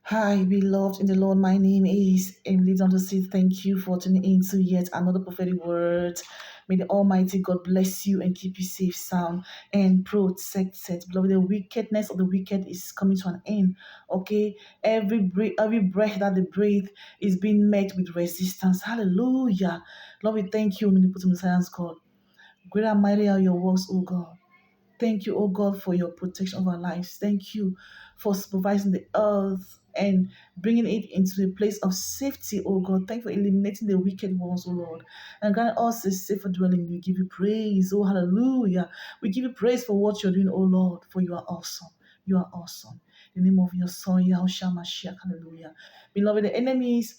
Hi, beloved in the Lord. My name is Emily. Down to say thank you for tuning in to yet another prophetic word. May the Almighty God bless you and keep you safe, sound, and protected. Beloved, the wickedness of the wicked is coming to an end. Okay, every breath that they breathe is being met with resistance. Hallelujah. Lord, we thank you, omnipotent Messiah God. Great and mighty are your works, O God. Thank you, oh God, for your protection of our lives. Thank you for supervising the earth and bringing it into a place of safety, oh God. Thank you for eliminating the wicked ones, oh Lord, and granting us a safer dwelling. We give you praise, oh hallelujah. We give you praise for what you're doing, oh Lord, for you are awesome. You are awesome. In the name of your son, Yahushua Mashiach, hallelujah. Beloved, the enemies,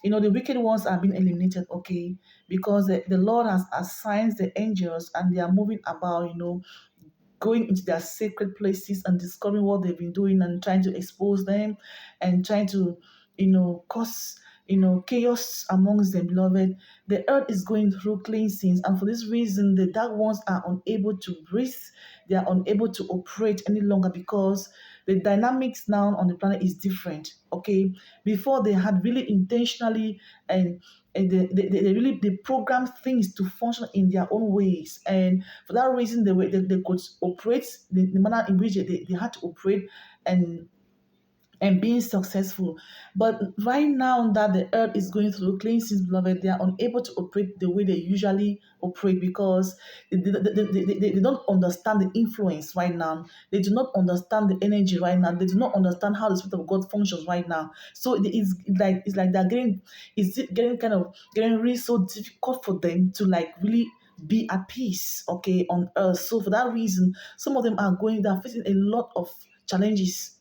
the wicked ones are being eliminated, okay, because the Lord has assigned the angels and they are moving about, going into their sacred places and discovering what they've been doing and trying to expose them and trying to, cause, chaos amongst them, beloved. The earth is going through cleansings, and for this reason, the dark ones are unable to breathe. They are unable to operate any longer because the dynamics now on the planet is different. Okay, before they had really intentionally and they really they program things to function in their own ways, and for that reason they could operate the manner in which they had to operate and being successful. But right now that the earth is going through cleansing, beloved, they are unable to operate the way they usually operate because they don't understand the influence right now. They do not understand the energy right now. They do not understand how the Spirit of God functions right now. So it's like they're getting kind of getting really so difficult for them to like really be at peace, okay, on earth. So for that reason, some of them they're facing a lot of challenges.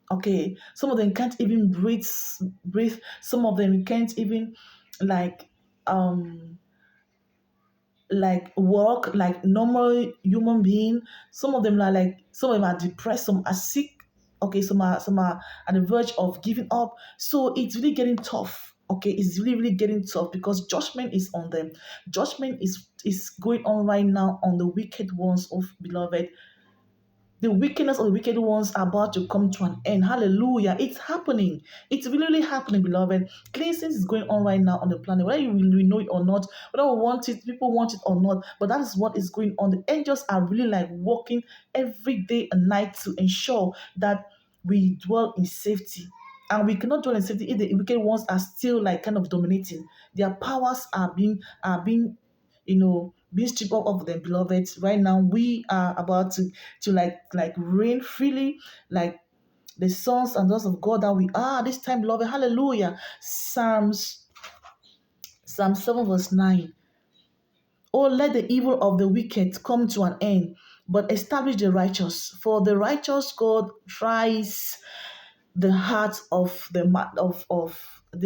Okay, some of them can't even breathe. Some of them can't even like um walk like normal human being. Some of them are depressed, some are sick. Okay, some are at the verge of giving up. So it's really getting tough. Okay, it's really, really getting tough because judgment is on them. Judgment is going on right now on the wicked ones of beloved. The wickedness of the wicked ones are about to come to an end. Hallelujah. It's happening. It's really, really happening, beloved. Cleansing is going on right now on the planet. Whether you really know it or not, whether we want it, people want it or not, but that is what is going on. The angels are really like working every day and night to ensure that we dwell in safety. And we cannot dwell in safety if the wicked ones are still like kind of dominating. Their powers are being stripped off of them, beloved. Right now, we are about to like reign freely, like the sons and daughters of God that we are this time, beloved. Hallelujah. Psalm 7 verse 9. Oh, let the evil of the wicked come to an end, but establish the righteous. For the righteous God tries the heart of the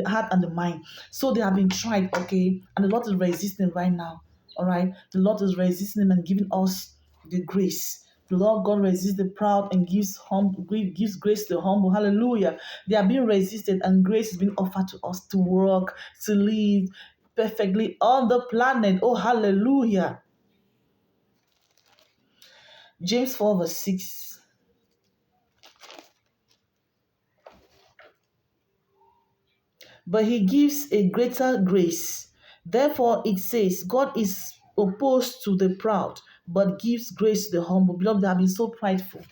heart and the mind. So they have been tried, okay, and the Lord is resisting right now. All right, the Lord is resisting them and giving us the grace. The Lord God resists the proud and gives grace to the humble. Hallelujah. They are being resisted, and grace is being offered to us to work, to live perfectly on the planet. Oh, hallelujah. James 4 verse 6. But he gives a greater grace. Therefore, it says, God is opposed to the proud, but gives grace to the humble. Beloved, they have been so prideful,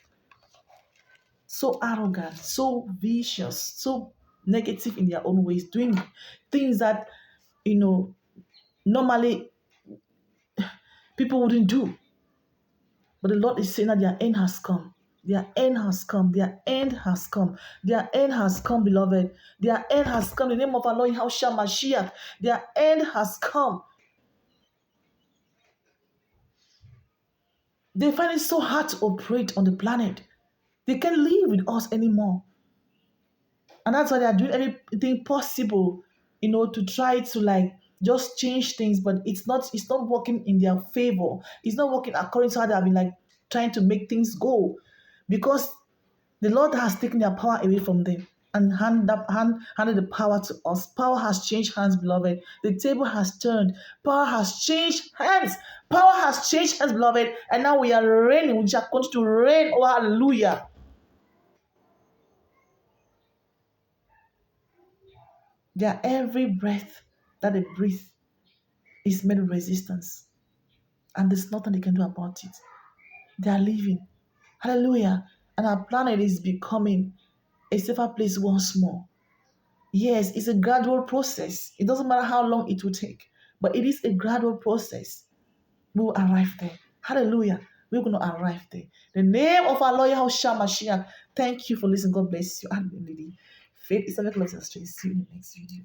so arrogant, so vicious, so negative in their own ways, doing things that, normally people wouldn't do. But the Lord is saying that their end has come. Their end has come. Their end has come. Their end has come, beloved. Their end has come. In the name of our Lord Yahushua Mashiach. Their end has come. They find it so hard to operate on the planet. They can't live with us anymore. And that's why they are doing everything possible, to try to like just change things, but it's not working in their favor. It's not working according to how they have been like trying to make things go. Because the Lord has taken their power away from them and handed the power to us. Power has changed hands, beloved. The table has turned. Power has changed hands. Power has changed hands, beloved. And now we are reigning. We shall continue to reign. Oh, hallelujah. Their every breath that they breathe is met with resistance, and there's nothing they can do about it. They are living. Hallelujah. And our planet is becoming a safer place once more. Yes, it's a gradual process. It doesn't matter how long it will take, but it is a gradual process. We will arrive there. Hallelujah. We're going to arrive there. The name of our Lord Yahushua Mashiach. Thank you for listening. God bless you. And lady. Faith is a little of See you in the next video.